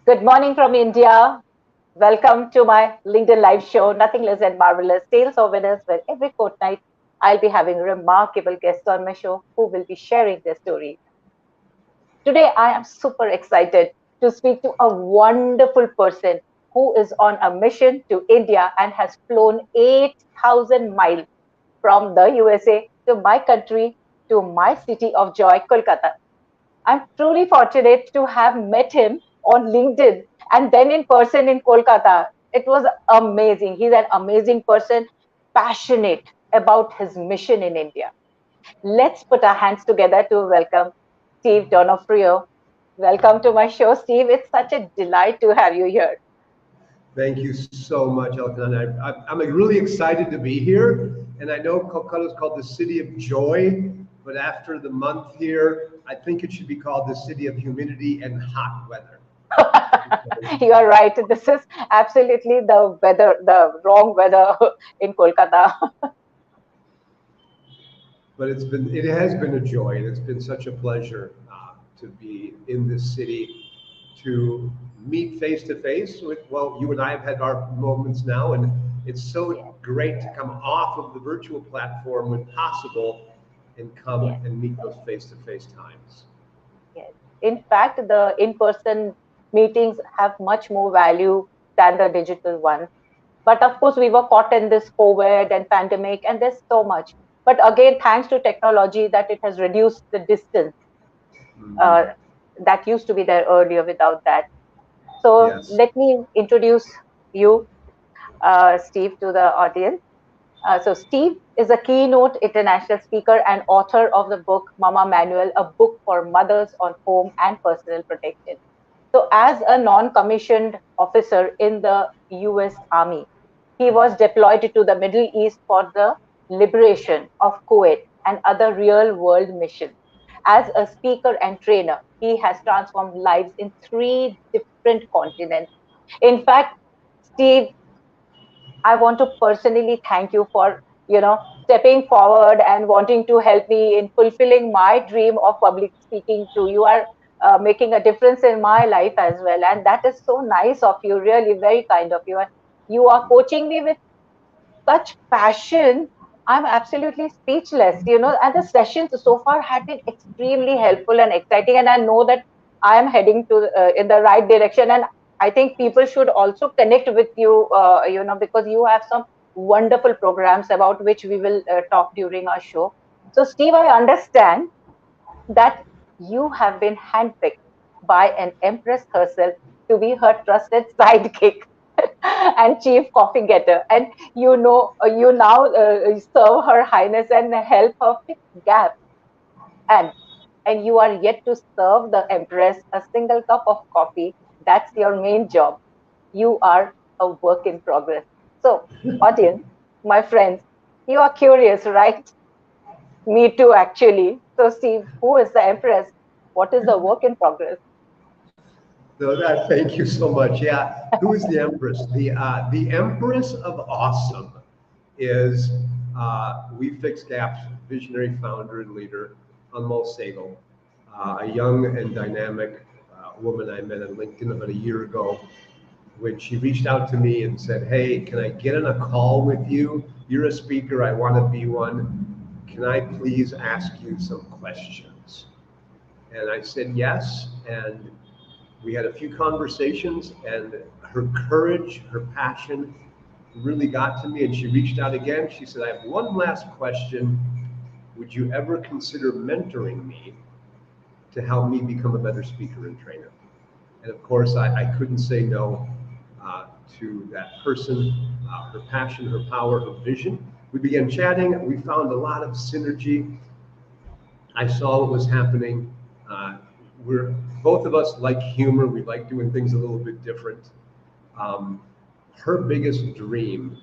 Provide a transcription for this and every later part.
Good morning from India. Welcome to my LinkedIn live show, Nothing Less Than Marvelous Tales of Winners, where every fortnight I'll be having remarkable guests on my show who will be sharing their story. Today, I am super excited to speak to a wonderful person who is on a mission to India and has flown 8,000 miles from the USA to my country, to my city of joy, Kolkata. I'm truly fortunate to have met him on LinkedIn and then in person in Kolkata. It was amazing. He's an amazing person, passionate about his mission in India. Let's put our hands together to welcome Steve Donofrio. Welcome to my show, Steve. It's such a delight to have you here. Thank you so much, Alkan. I'm really excited to be here. And I know Kolkata is called the City of Joy, but after the month here, I think it should be called the City of Humidity and Hot Weather. You are right. This is absolutely the weather, the wrong weather in Kolkata. But it has been a joy, and it's been such a pleasure to be in this city, to meet face to face with, well, you and I have had our moments now, and it's so great to come off of the virtual platform when possible and come and meet those face to face times. Yes. In fact, the in-person meetings have much more value than the digital ones. But of course, we were caught in this COVID and pandemic, and there's so much. But again, thanks to technology, that it has reduced the distance uh, that used to be there earlier without that. So Yes. let me introduce you, Steve, to the audience. So Steve is a keynote international speaker and author of the book Mama Manual, a book for mothers on home and personal protection. So as a non-commissioned officer in the US Army, he was deployed to the Middle East for the liberation of Kuwait and other real-world missions. As a speaker and trainer, he has transformed lives in 3 different continents. In fact, Steve, I want to personally thank you for, stepping forward and wanting to help me in fulfilling my dream of public speaking too. You are making a difference in my life as well. And that is so nice of you, really very kind of you. And you are coaching me with such passion. I'm absolutely speechless, and the sessions so far have been extremely helpful and exciting. And I know that I am heading to in the right direction. And I think people should also connect with you, because you have some wonderful programs about which we will talk during our show. So, Steve, I understand that you have been handpicked by an empress herself to be her trusted sidekick and chief coffee getter, and you now serve her highness and help her fix gaps, and you are yet to serve the empress a single cup of coffee. That's your main job. You are a work in progress. So, audience, my friends, you are curious, right? Me too, actually. So, Steve, who is the empress? What is the work in progress? So thank you so much. Yeah, who is the Empress? The Empress of Awesome is We Fix Gaps visionary founder and leader, Anmol Sehgal, a young and dynamic woman I met on LinkedIn about a year ago. When she reached out to me and said, "Hey, can I get on a call with you? You're a speaker. I want to be one. Can I please ask you some questions?" And I said yes. And we had a few conversations, and her courage, her passion really got to me. And she reached out again. She said, "I have one last question. Would you ever consider mentoring me to help me become a better speaker and trainer?" And of course, I couldn't say no to that person, her passion, her power, her vision. We began chatting. We found a lot of synergy. I saw what was happening. We're both of us like humor. We like doing things a little bit different. Um, Her biggest dream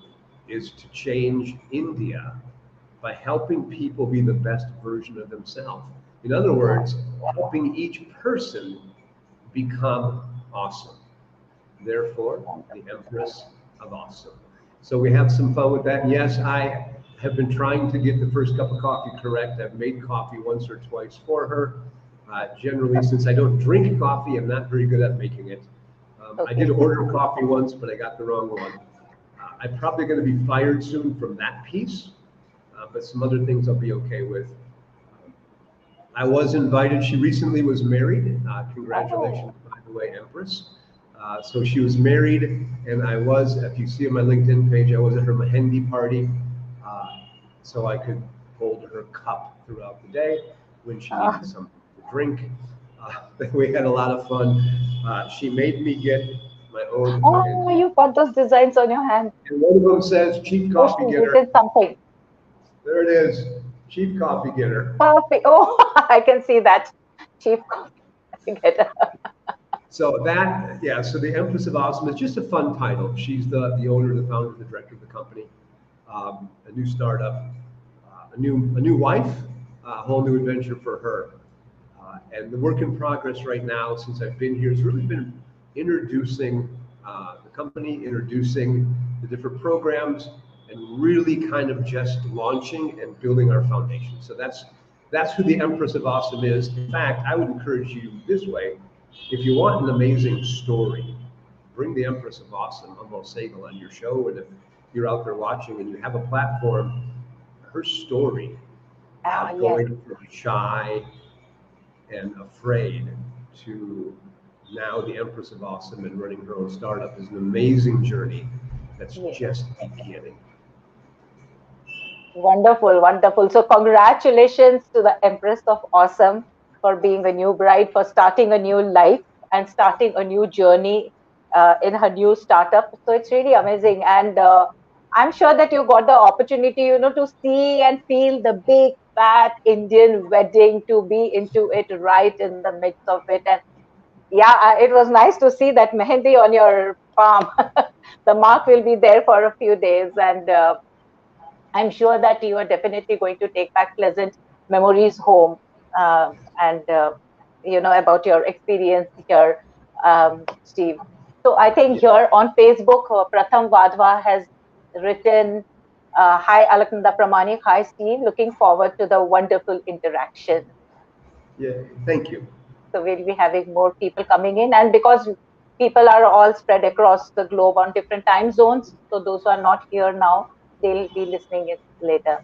is to change India by helping people be the best version of themselves. In other words, helping each person become awesome. Therefore, the Empress of Awesome. So we have some fun with that. And yes, I have been trying to get the first cup of coffee correct. I've made coffee once or twice for her. Generally, since I don't drink coffee, I'm not very good at making it. I did order coffee once, but I got the wrong one. I'm probably going to be fired soon from that piece, but some other things I'll be okay with. I was invited. She recently was married. Congratulations, by the way, Empress. So she was married, and I was, if you see on my LinkedIn page, I was at her Mehendi party, so I could hold her cup throughout the day when she needed something to drink. We had a lot of fun. She made me get my own. Oh, you got those designs on your hand. And one of them says, "Cheap coffee Oh, she getter." did something. There it is, cheap coffee getter. Coffee. Oh, I can see that. Chief coffee getter. So that, yeah, so the Empress of Awesome is just a fun title. She's the owner, the founder, the director of the company, a new startup, a new wife, a whole new adventure for her. And the work in progress right now, since I've been here, has really been introducing the company, introducing the different programs, and really kind of just launching and building our foundation. So that's who the Empress of Awesome is. In fact, I would encourage you this way: if you want an amazing story, bring the Empress of Awesome, Amal Segal, on your show. And if you're out there watching and you have a platform, her story, going from shy and afraid to now the Empress of Awesome and running her own startup is an amazing journey that's just beginning. Wonderful, wonderful. So congratulations to the Empress of Awesome for being a new bride, for starting a new life and starting a new journey in her new startup. So it's really amazing. And I'm sure that you got the opportunity, to see and feel the big, fat Indian wedding, to be into it right in the midst of it. And yeah, it was nice to see that mehendi on your palm. The mark will be there for a few days. And I'm sure that you are definitely going to take back pleasant memories home, and about your experience here, Steve. So I think here on Facebook, Pratham Vadva has written, "Hi Alaknanda Pramanik, hi Steve. Looking forward to the wonderful interaction." Yeah, thank you. So we'll be having more people coming in, and because people are all spread across the globe on different time zones, so those who are not here now, they'll be listening it later.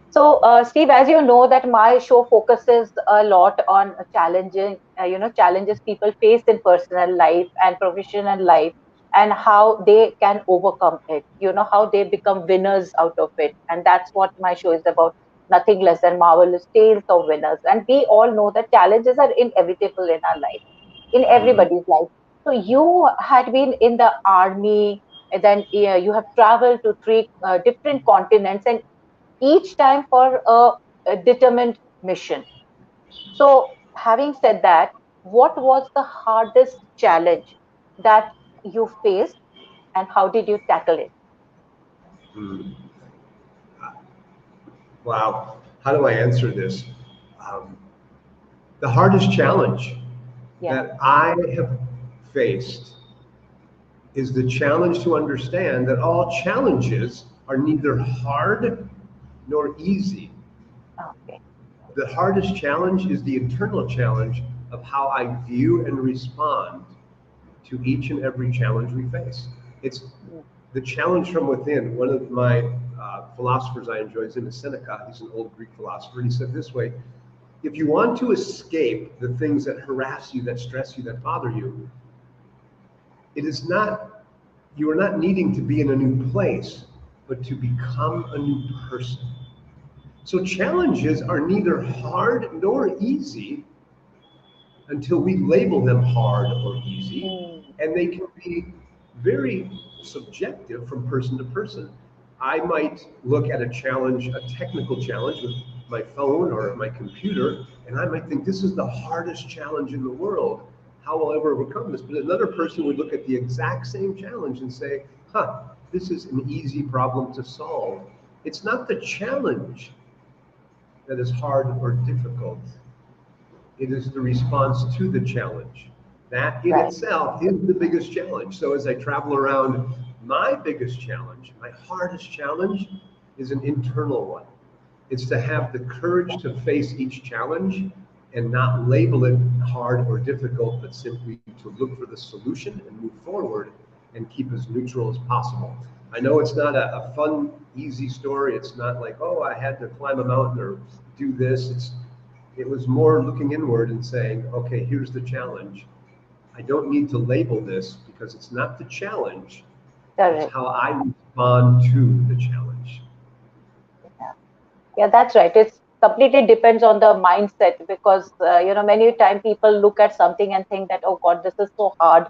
So, Steve, as you know, that my show focuses a lot on challenges people face in personal life and professional life, and how they can overcome it. How they become winners out of it, and that's what my show is about. Nothing less than marvelous tales of winners. And we all know that challenges are inevitable in our life, in everybody's life. So you had been in the army, and then you have traveled to three different continents, and each time for a determined mission. So, having said that, what was the hardest challenge that you faced, and how did you tackle it? Hmm. Wow, how do I answer this? The hardest challenge that I have faced is the challenge to understand that all challenges are neither hard nor easy. Okay. The hardest challenge is the internal challenge of how I view and respond to each and every challenge we face. It's the challenge from within. One of my philosophers I enjoy is Seneca. He's an old Greek philosopher. He said this way: if you want to escape the things that harass you, that stress you, that bother you, it is not, you are not needing to be in a new place, but to become a new person. So challenges are neither hard nor easy until we label them hard or easy, and they can be very subjective from person to person. I might look at a challenge, a technical challenge with my phone or my computer, and I might think this is the hardest challenge in the world. How will I ever overcome this? But another person would look at the exact same challenge and say, this is an easy problem to solve. It's not the challenge that is hard or difficult. It is the response to the challenge. That in itself is the biggest challenge. So as I travel around, my biggest challenge, my hardest challenge, is an internal one. It's to have the courage to face each challenge and not label it hard or difficult, but simply to look for the solution and move forward and keep as neutral as possible. I know it's not a fun, easy story. It's not like, oh, I had to climb a mountain or do this. It was more looking inward and saying, okay, here's the challenge. I don't need to label this because it's not the challenge. It's Correct. how I respond to the challenge. Yeah, that's right. It's completely depends on the mindset because many times people look at something and think that, oh God, this is so hard,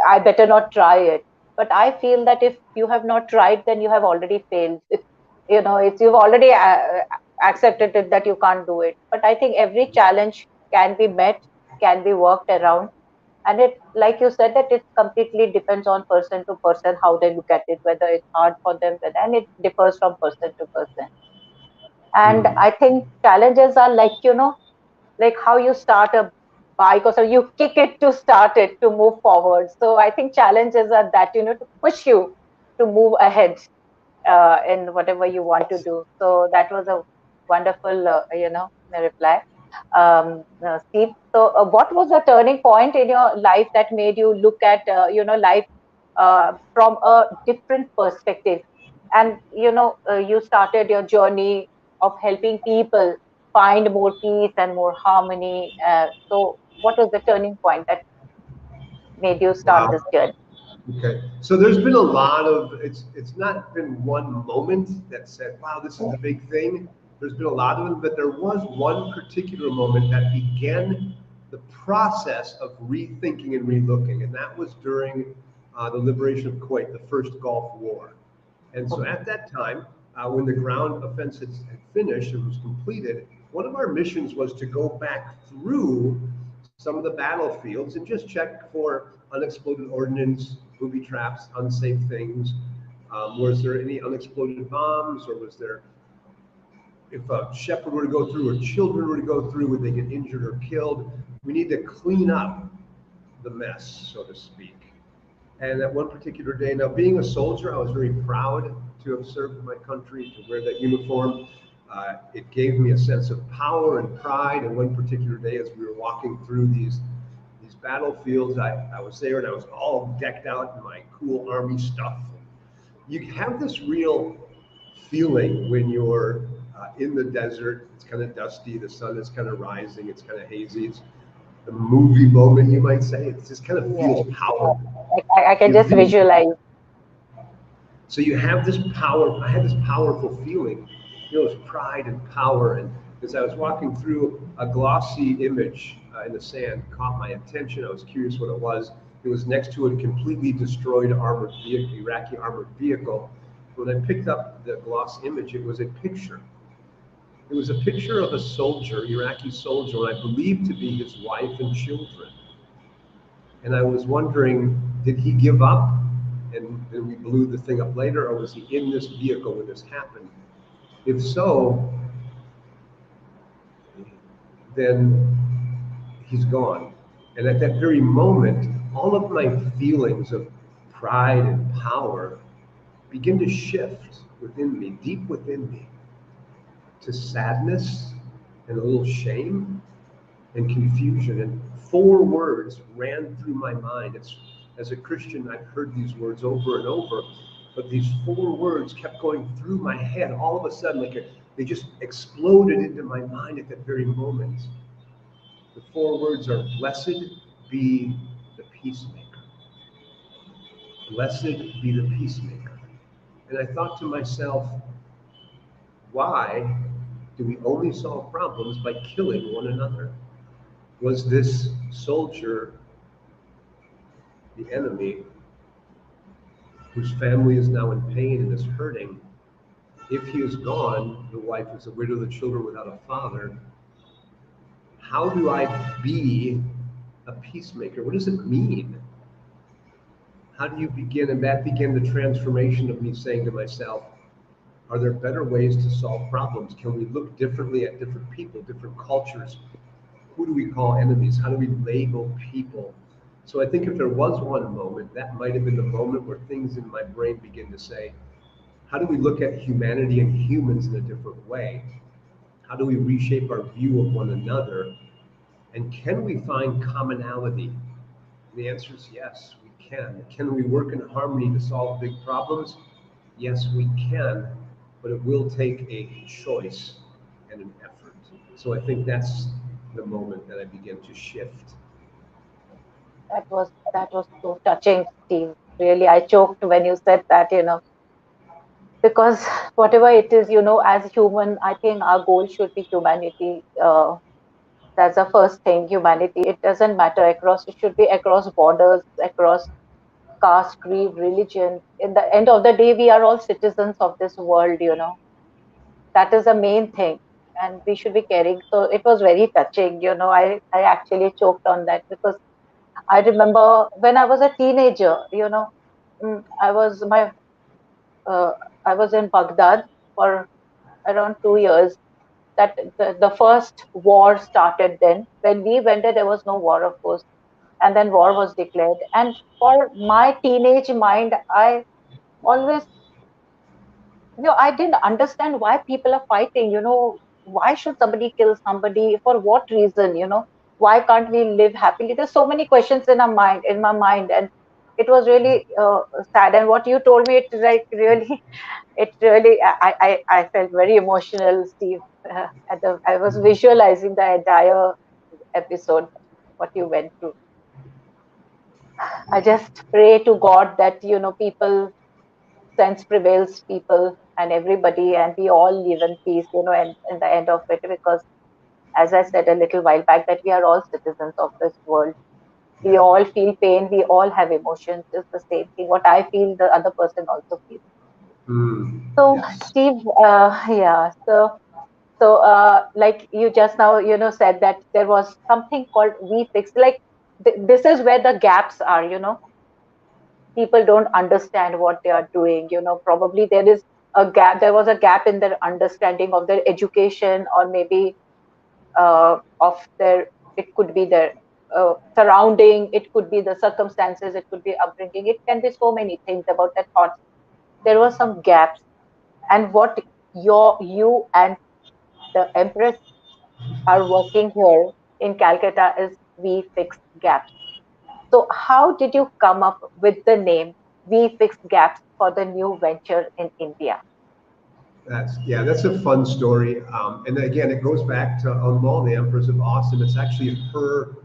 I better not try it. But I feel that if you have not tried, then you have already failed. It's you've already accepted it that you can't do it. But I think every challenge can be met, can be worked around, and it, like you said, that it completely depends on person to person how they look at it, whether it's hard for them, and it differs from person to person. And Mm. I think challenges are like, like how you start a bike, or so you kick it to start it to move forward. So I think challenges are that, to push you to move ahead in whatever you want to do. So that was a wonderful, reply, Steve. So what was the turning point in your life that made you look at, life from a different perspective? And, you started your journey of helping people find more peace and more harmony. So what was the turning point that made you start this Wow. journey? Okay. So there's been a lot of it's not been one moment that said, wow, this is the big thing. There's been a lot of them, but there was one particular moment that began the process of rethinking and relooking, and that was during the liberation of Kuwait, the first Gulf War. And so at that time, when the ground offense had finished and was completed, one of our missions was to go back through some of the battlefields and just check for unexploded ordnance, booby traps, unsafe things. Was there any unexploded bombs, or was there, if a shepherd were to go through or children were to go through, would they get injured or killed? We need to clean up the mess, so to speak. And that one particular day, now being a soldier, I was very proud to have served my country, to wear that uniform. It gave me a sense of power and pride. And one particular day, as we were walking through these battlefields, I was there and I was all decked out in my cool army stuff. You have this real feeling when you're in the desert. It's kind of dusty, the sun is kind of rising, it's kind of hazy. It's a movie moment, you might say. It just kind of Yes, feels powerful. like I can You just feel visualize. so you have this power. I had this powerful feeling, this pride and power. And as I was walking through, a glossy image in the sand caught my attention. I was curious what it was. It was next to a completely destroyed armored vehicle, Iraqi armored vehicle. When I picked up the gloss image, it was a picture. It was a picture of a soldier, Iraqi soldier, and I believed to be his wife and children. And I was wondering, did he give up and then we blew the thing up later, or was he in this vehicle when this happened? If so, then he's gone. And at that very moment, all of my feelings of pride and power begin to shift within me, deep within me, to sadness and a little shame and confusion. And four words ran through my mind. As a Christian, I've heard these words over and over, but these four words kept going through my head all of a sudden, they just exploded into my mind at that very moment. The four words are, blessed be the peacemaker. Blessed be the peacemaker. And I thought to myself, why do we only solve problems by killing one another? Was this soldier the enemy whose family is now in pain and is hurting? If he is gone, the wife is a widow, the children without a father. How do I be a peacemaker? What does it mean? How do you begin? And that began the transformation of me saying to myself, are there better ways to solve problems? Can we look differently at different people, different cultures? Who do we call enemies? How do we label people? So I think if there was one moment, that might have been the moment where things in my brain begin to say, how do we look at humanity and humans in a different way? How do we reshape our view of one another And can we find commonality? And the answer is yes, we can. Can we work in harmony to solve big problems? Yes, we can, but it will take a choice and an effort. So I think that's the moment that I begin to shift. That was so touching, Steve. Really, I choked when you said that, because whatever it is, as human, I think our goal should be humanity. That's the first thing, humanity. It doesn't matter across, it should be across borders, across caste, creed, religion. In the end of the day, we are all citizens of this world. That is the main thing. And we should be caring. So it was very touching. I actually choked on that because I remember when I was a teenager, I was uh, I was in Baghdad for around 2 years. That the first war started then. When we went there was no war, of course, and then war was declared. And for my teenage mind, I always, I didn't understand why people are fighting. Why should somebody kill somebody? For what reason? Why can't we live happily? There's so many questions in my mind, and it was really sad. And what you told me, it like really, it really, I felt very emotional, Steve. I was visualizing the entire episode, what you went through. I just pray to God that people sense prevails, people and everybody, and we all live in peace, and in the end of it, because as I said a little while back, that we are all citizens of this world. We all feel pain, we all have emotions. It's the same thing. What I feel, the other person also feels. So, Yes. Steve, yeah. Like you just now, said that there was something called we fix. Like this is where the gaps are. People don't understand what they are doing. Probably there is a gap. There was a gap in their understanding of their education, or maybe of their. It could be their surrounding. It could be the circumstances. It could be upbringing. It can be so many things about their thoughts. There were some gaps, and what you and the Empress are working here in Calcutta is We Fix Gaps. So, how did you come up with the name We Fix Gaps for the new venture in India? That's a fun story. And again, it goes back to Amal, the Empress of Awesome. It's actually her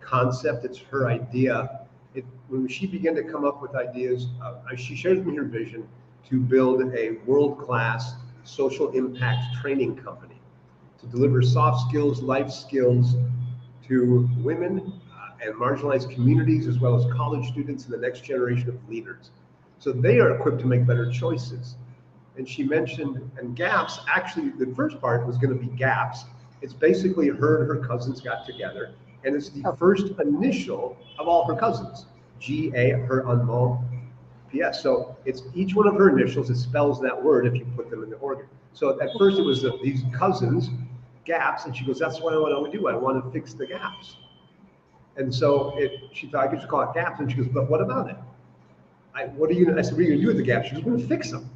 concept. It's her idea. When she began to come up with ideas, she shares with me her vision to build a world-class social impact training company to deliver soft skills, life skills to women and marginalized communities, as well as college students and the next generation of leaders. So they are equipped to make better choices. And she mentioned, and GAPS, actually, the first part was going to be GAPS. It's basically her and her cousins got together, and it's the first initial of all her cousins. GA, her Anmol, PS. So it's each one of her initials. It spells that word if you put them in the organ. So at first it was these cousins, GAPS, and she goes, that's what I want to do. I want to fix the gaps. And so she thought I could just call it GAPS, and she goes, but what about it? I said, what are you going to do with the gaps? She was going to fix them.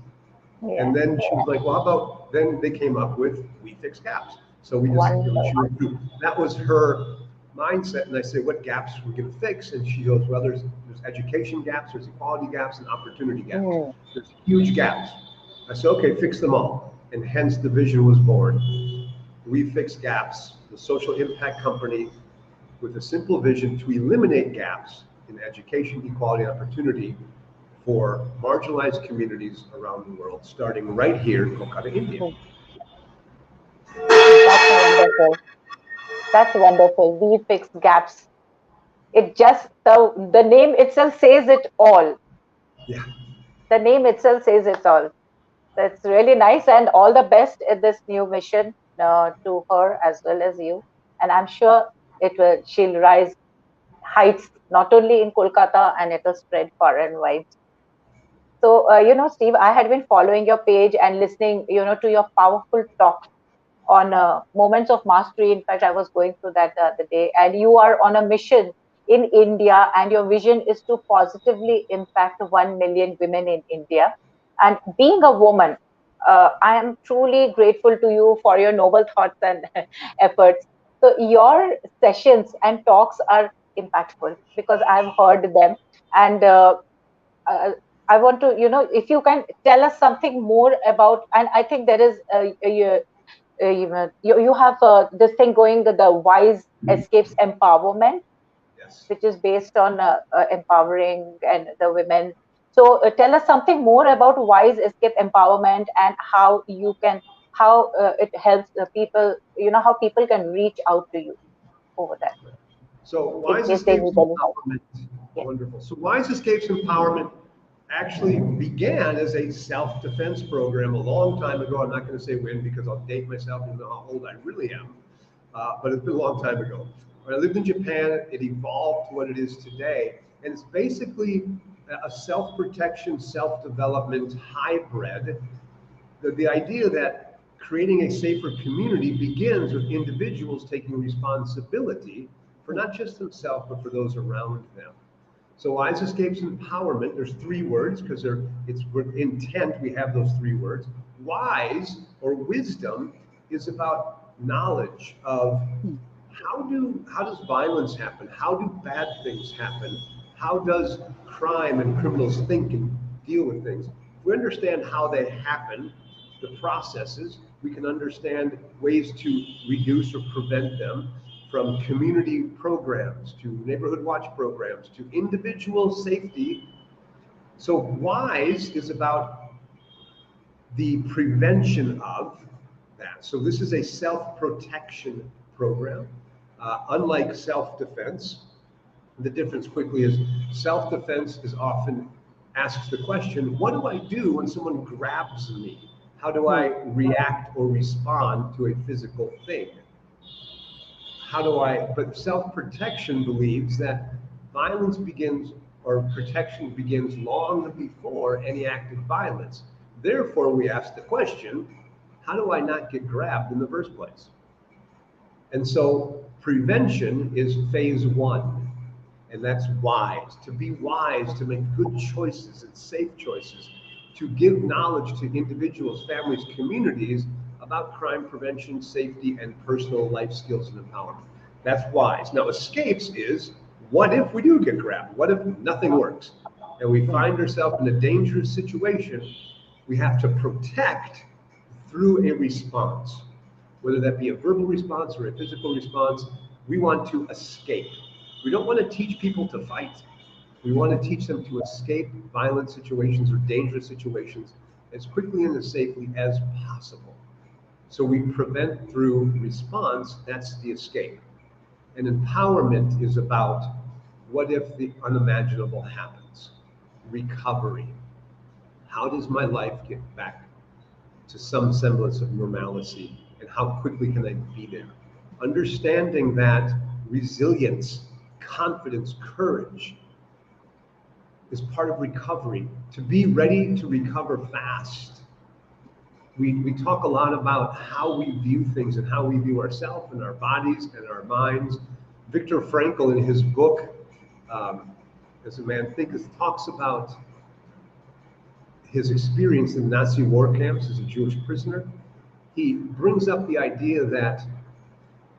Yeah. And then she was like, well, how about, then they came up with We Fix Gaps. So we just, that was her mindset. And I say, what gaps we're going to fix? And she goes, well, there's education gaps, there's equality gaps, and opportunity gaps. There's huge gaps. I said, okay, fix them all. And hence the vision was born. We Fix Gaps, the social impact company with a simple vision to eliminate gaps in education, equality, and opportunity for marginalized communities around the world, starting right here in Kolkata, India. That's wonderful. That's wonderful. We Fix Gaps. It just, the name itself says it all. Yeah. The name itself says it all. That's really nice, and all the best in this new mission to her as well as you. And I'm sure she'll rise heights not only in Kolkata, and it'll spread far and wide. So, Steve, I had been following your page and listening, to your powerful talks on moments of mastery. In fact, I was going through that the other day, and you are on a mission in India, and your vision is to positively impact 1 million women in India. And being a woman, I am truly grateful to you for your noble thoughts and efforts. So your sessions and talks are impactful because I've heard them, and uh, I want to, if you can tell us something more about, and I think there is you have this thing going, the Wise Escapes Empowerment, Yes. which is based on empowering and the women. So tell us something more about Wise Escape Empowerment and how you can, how it helps the people, how people can reach out to you over there So in Wise case they Escapes need any help. Empowerment, Yes. wonderful. So Wise Escapes Empowerment actually began as a self-defense program a long time ago. I'm not going to say when because I'll date myself and know how old I really am, but it's been a long time ago. When I lived in Japan, it evolved to what it is today, and it's basically a self-protection, self-development hybrid. The idea that creating a safer community begins with individuals taking responsibility for not just themselves, but for those around them. So Wise Escapes Empowerment, there's three words because we're intent, we have those three words. Wise or wisdom is about knowledge of Hmm. how does violence happen? How do bad things happen? How does crime and criminals think and deal with things? If we understand how they happen, the processes, we can understand ways to reduce or prevent them, from community programs to neighborhood watch programs to individual safety. So WISE is about the prevention of that. So this is a self-protection program, unlike self-defense. The difference quickly is self-defense is often asks the question, what do I do when someone grabs me? How do I Hmm. react or respond to a physical thing? But self-protection believes that violence begins or protection begins long before any act of violence. Therefore, we ask the question, how do I not get grabbed in the first place? And so prevention is phase one, and that's wise, to be wise, to make good choices and safe choices, to give knowledge to individuals, families, communities about crime prevention, safety, and personal life skills and empowerment. That's wise. Now, escapes is what if we do get grabbed? What if nothing works? And we Hmm. find ourselves in a dangerous situation? We have to protect through a response, whether that be a verbal response or a physical response. We want to escape. We don't want to teach people to fight. We want to teach them to escape violent situations or dangerous situations as quickly and as safely as possible. So we prevent through response, that's the escape. And empowerment is about what if the unimaginable happens? Recovery. How does my life get back to some semblance of normalcy, and how quickly can I be there? Understanding that resilience, confidence, courage is part of recovery. To be ready to recover fast. We talk a lot about how we view things and how we view ourselves and our bodies and our minds. Viktor Frankl, in his book, As a Man Thinketh, talks about his experience in Nazi war camps as a Jewish prisoner. He brings up the idea that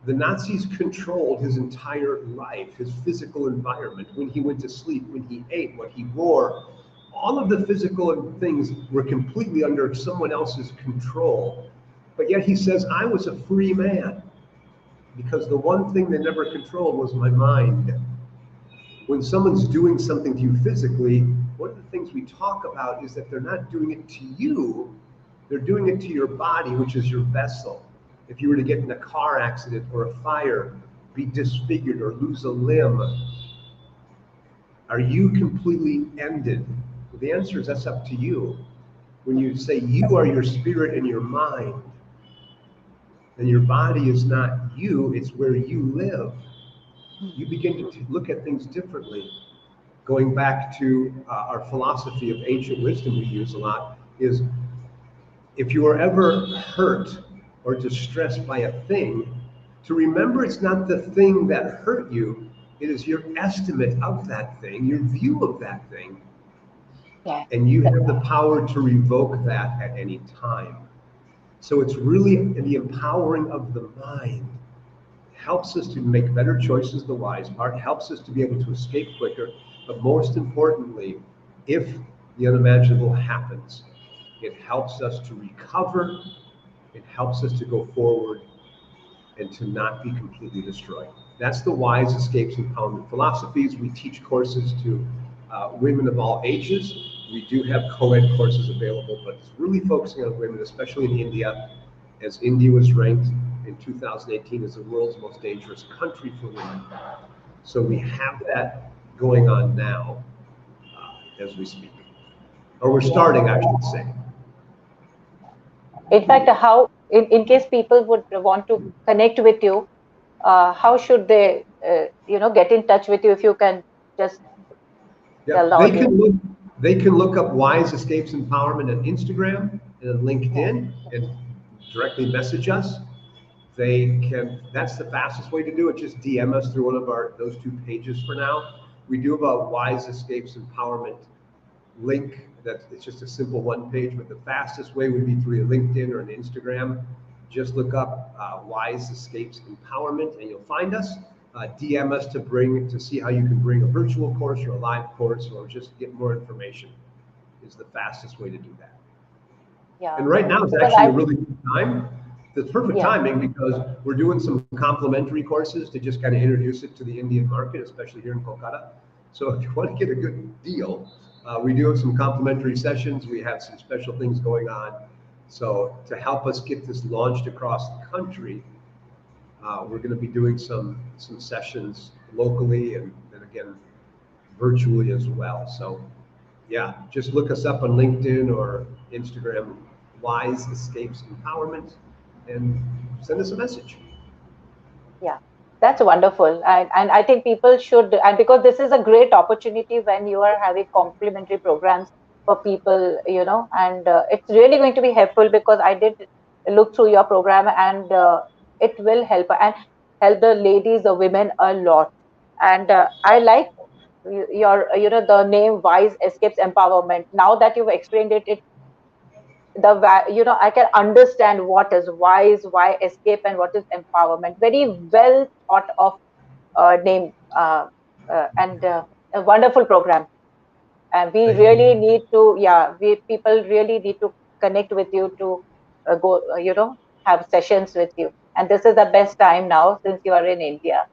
the Nazis controlled his entire life, his physical environment, when he went to sleep, when he ate, what he wore. All of the physical things were completely under someone else's control. But yet he says, I was a free man because the one thing they never controlled was my mind. When someone's doing something to you physically, one of the things we talk about is that they're not doing it to you, they're doing it to your body, which is your vessel. If you were to get in a car accident or a fire, be disfigured or lose a limb, are you completely ended? Well, the answer is that's up to you. When you say you are your spirit and your mind, then your body is not you, it's where you live. Hmm. You begin to look at things differently. Going back to our philosophy of ancient wisdom we use a lot, is if you are ever hurt or distressed by a thing, to remember it's not the thing that hurt you, it is your estimate of that thing, your view of that thing, Yeah. and you have the power to revoke that at any time. So it's really the empowering of the mind, helps us to make better choices, the wise part, helps us to be able to escape quicker, but most importantly, if the unimaginable happens, it helps us to recover, it helps us to go forward, and to not be completely destroyed. That's the Wise Escapes Empowerment Philosophies. We teach courses to women of all ages. We do have co-ed courses available, but it's really focusing on women, especially in India, as India was ranked in 2018 as the world's most dangerous country for women. So we have that going on now as we speak. Or we're starting, I should say. In fact, how, in case people would want to connect with you, how should they, get in touch with you, if you can just tell Yeah, the audience? they can look up Wise Escapes Empowerment on Instagram and on LinkedIn and directly message us. They can, that's the fastest way to do it. Just DM us through one of those two pages for now. We do have a Wise Escapes Empowerment link that it's just a simple one page, but the fastest way would be through a LinkedIn or an Instagram. Just look up Wise Escapes Empowerment and you'll find us. DM us to see how you can bring a virtual course or a live course or just get more information is the fastest way to do that. Yeah. And right now is actually a really good time. It's perfect timing because we're doing some complimentary courses to just kind of introduce it to the Indian market, especially here in Kolkata. So if you want to get a good deal, we do have some complimentary sessions. We have some special things going on. So to help us get this launched across the country, we're going to be doing some sessions locally and again, virtually as well. So yeah, just look us up on LinkedIn or Instagram, Wise Escapes Empowerment, and send us a message. Yeah, that's wonderful. And I think people should, and because this is a great opportunity when you are having complimentary programs for people, and it's really going to be helpful because I did look through your program and it will help the ladies, the women a lot. And I like your, the name Wise Escapes Empowerment. Now that you've explained it, I can understand what is wise, why escape, and what is empowerment. Very well thought of name, and a wonderful program. And we Thank really you. need to, we people really need to connect with you to go, have sessions with you. And this is the best time now since you are in India.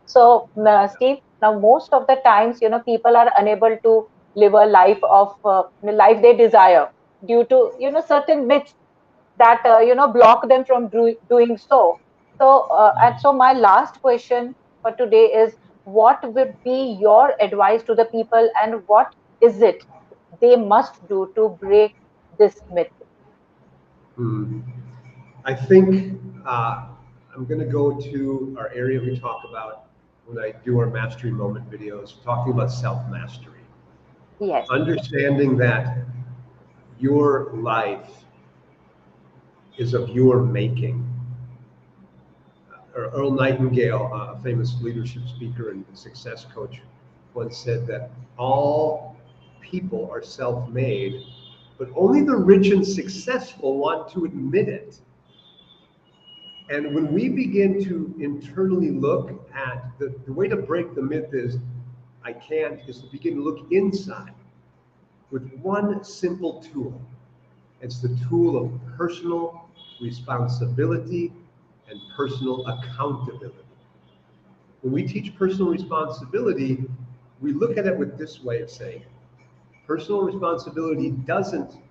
So, Steve, now most of the times, people are unable to live a life of life they desire due to, certain myths that block them from doing so. So, and so my last question for today is, what would be your advice to the people, and what is it they must do to break this myth? Hmm. I think I'm going to go to our area we talk about when I do our mastery moment videos, talking about self-mastery. Yes. Understanding that your life is of your making. Earl Nightingale, a famous leadership speaker and success coach, once said that all people are self-made, but only the rich and successful want to admit it. And when we begin to internally look at the way to break the myth I can't, is to begin to look inside with one simple tool. It's the tool of personal responsibility and personal accountability. When we teach personal responsibility, we look at it with this way of saying it. Personal responsibility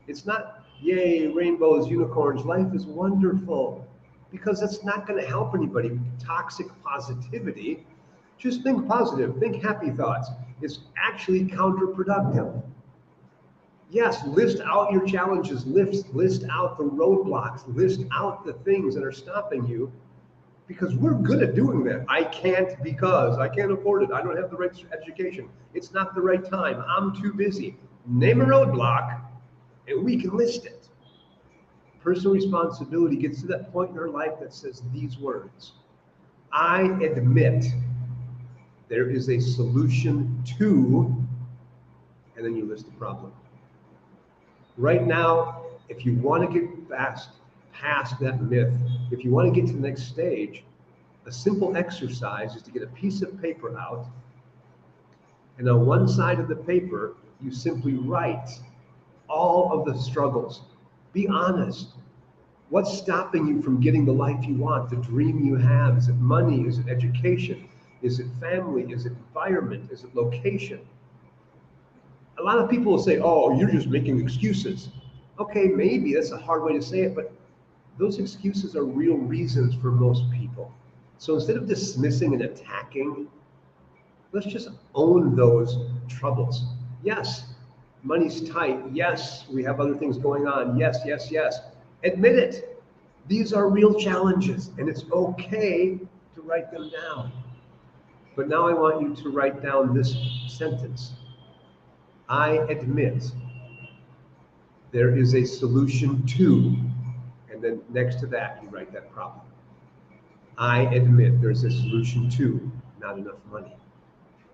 it's not, yay, rainbows, unicorns, life is wonderful, because that's not going to help anybody. Toxic positivity, just think positive, think happy thoughts. It's actually counterproductive. Yes, list out your challenges, list out the roadblocks, list out the things that are stopping you, because we're good at doing that. I can't because I can't afford it. I don't have the right education. It's not the right time. I'm too busy. Name a roadblock and we can list it. Personal responsibility gets to that point in our life that says these words: I admit there is a solution to, and then you list the problem. Right now, if you want to get past that myth, if you want to get to the next stage, A simple exercise is to get a piece of paper out, and on one side of the paper, you simply write all of the struggles. Be honest. What's stopping you from getting the life you want, the dream you have? Is it money? Is it education? Is it family? Is it environment? Is it location? A lot of people will say, oh, you're just making excuses. Okay, maybe that's a hard way to say it, but those excuses are real reasons for most people. So instead of dismissing and attacking, let's just own those troubles. Yes, money's tight. Yes, we have other things going on. Yes, yes, yes. Admit it. These are real challenges, and it's okay to write them down. But now I want you to write down this sentence. I admit there is a solution to, and then next to that, you write that problem. I admit there's a solution to not enough money.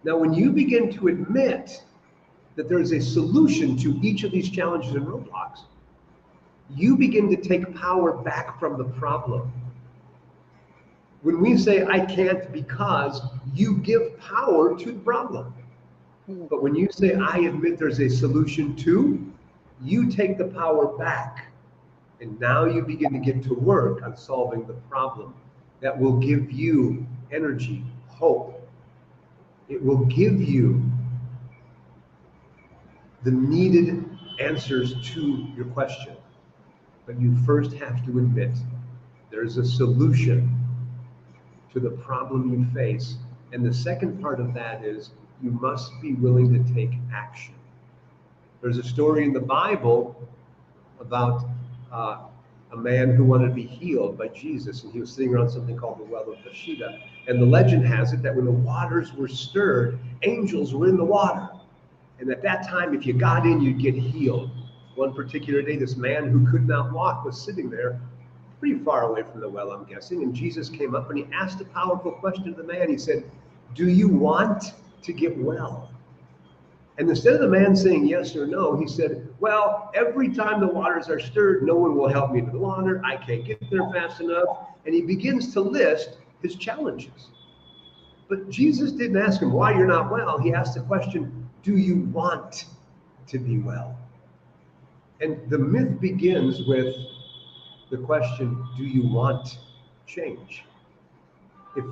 Now, when you begin to admit that there is a solution to each of these challenges and roadblocks, you begin to take power back from the problem. When we say, I can't because, you give power to the problem. But when you say, I admit there's a solution to, you take the power back. And now you begin to get to work on solving the problem that will give you energy, hope. It will give you the needed answers to your question. But you first have to admit there's a solution to the problem you face. And the second part of that is you must be willing to take action. There's a story in the Bible about a man who wanted to be healed by Jesus, and he was sitting around something called the well of Bethesda. And the legend has it that when the waters were stirred, angels were in the water. And at that time, if you got in, you'd get healed. One particular day, this man who could not walk was sitting there pretty far away from the well, I'm guessing. And Jesus came up and he asked a powerful question to the man. He said, do you want to get well? And instead of the man saying yes or no, he said, well, every time the waters are stirred, no one will help me into the water. I can't get there fast enough. And he begins to list his challenges. But Jesus didn't ask him why you're not well. He asked the question, do you want to be well? And the myth begins with the question, do you want change? If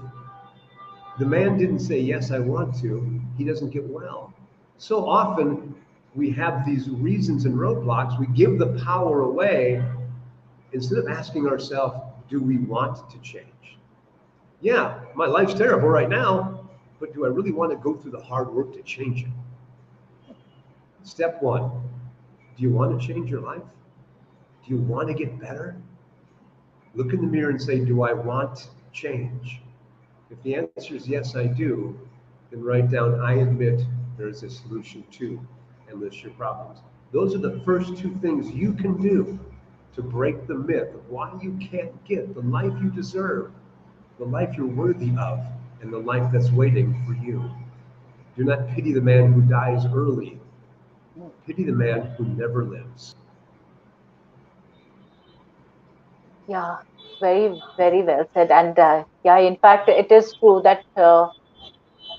the man didn't say, yes, I want to, he doesn't get well. So often we have these reasons and roadblocks. We give the power away instead of asking ourselves, do we want to change? Yeah, my life's terrible right now, but do I really want to go through the hard work to change it? Step one, do you want to change your life? Do you want to get better? Look in the mirror and say, do I want change? If the answer is yes, I do, then write down, I admit there is a solution to, and list your problems. Those are the first two things you can do to break the myth of why you can't get the life you deserve, the life you're worthy of, and the life that's waiting for you. Do not pity the man who dies early. Pity the man who never lives. Yeah, very, very well said. And yeah, in fact, it is true that,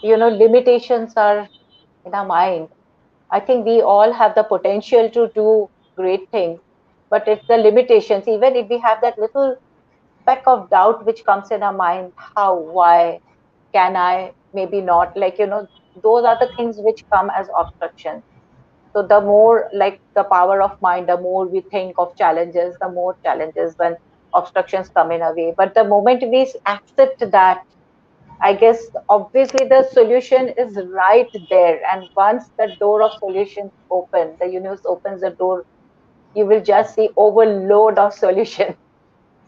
limitations are in our mind. I think we all have the potential to do great things, but it's the limitations. Even if we have that little speck of doubt which comes in our mind, how, why, can I, maybe not, those are the things which come as obstructions. So the more, like, the power of mind, the more we think of challenges, the more challenges when obstructions come in our way. But the moment we accept that, I guess obviously the solution is right there. And once the door of solutions open, the universe opens the door, you will just see overload of solutions.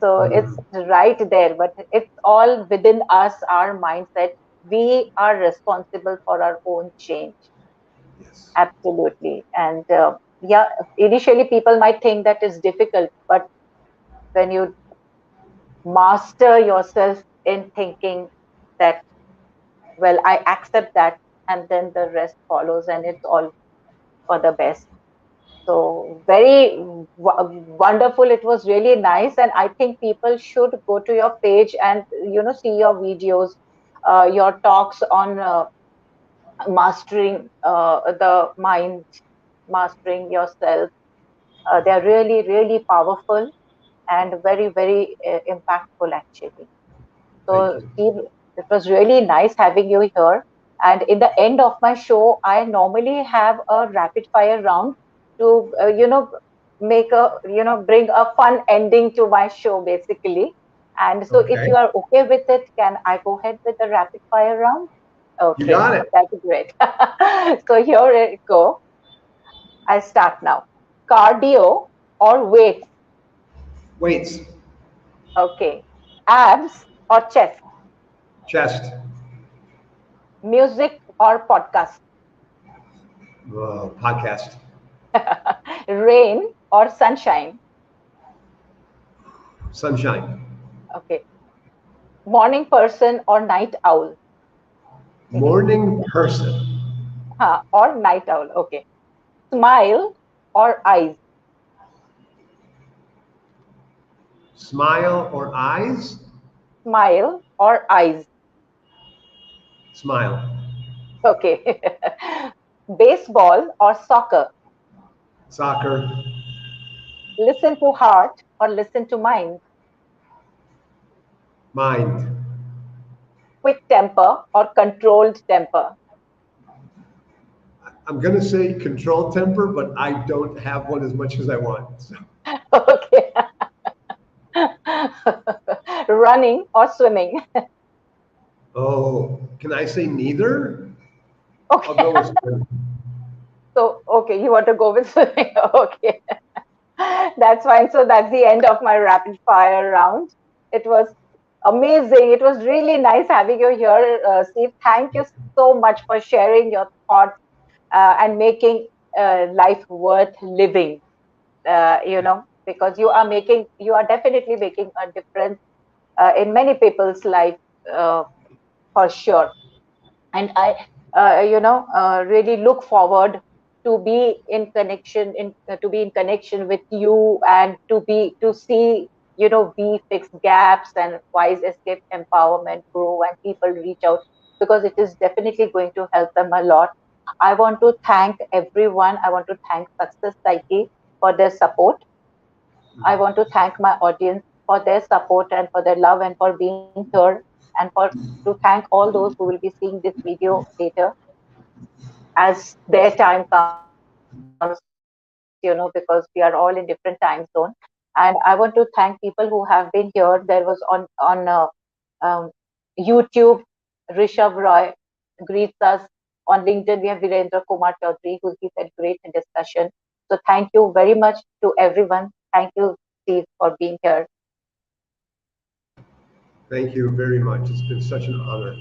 So it's Mhm. right there, but it's all within us, our mindset. We are responsible for our own change. Yes. Absolutely. And yeah, initially people might think that is difficult, but when you master yourself in thinking that, well, I accept that, and then the rest follows, and it's all for the best. So very wonderful. It was really nice, and I think people should go to your page and see your videos, your talks on mastering the mind, mastering yourself. They are really, really powerful and very, very impactful, actually. Thank So, you. Steve, it was really nice having you here. And in the end of my show, I normally have a rapid fire round to, make a, bring a fun ending to my show, basically. And so, if Okay. you are okay with it, can I go ahead with the rapid fire round? You Okay, got it. that's great. So, here it go. I start now. Cardio or weights? Weights. Okay. Abs or chest? Chest. Music or podcast? Podcast. Rain or sunshine? Sunshine. Okay. Morning person or night owl? Morning person. Or night owl. Okay. Smile or eyes? Smile or eyes? Smile or eyes? Smile. Okay. Baseball or soccer? Soccer. Listen to heart or listen to mind? Mind. Quick temper or controlled temper? I'm going to say control temper, but I don't have one as much as I want. So. Okay. Running or swimming? Oh, can I say neither? I'll Okay. go with swimming. So, okay, you want to go with swimming? Okay. That's fine. So that's the end of my rapid fire round. It was amazing. It was really nice having you here, Steve. Thank you so much for sharing your thoughts and making life worth living. Because you are definitely making a difference in many people's life, uh, for sure. And I really look forward to be in connection with you, and to see we fix gaps and wise escape empowerment grow and people reach out, because it is definitely going to help them a lot. I want to thank everyone. I want to thank Success Psyche for their support. I want to thank my audience for their support and for their love and for being here, and to thank all those who will be seeing this video later as their time comes, because we are all in different time zone. And I want to thank people who have been here. There was on um, YouTube, Rishabh Roy greets us. On LinkedIn, we have Virendra Kumar Chaudhary, who he said great discussion. So thank you very much to everyone. Thank you, Steve, for being here. Thank you very much. It's been such an honor.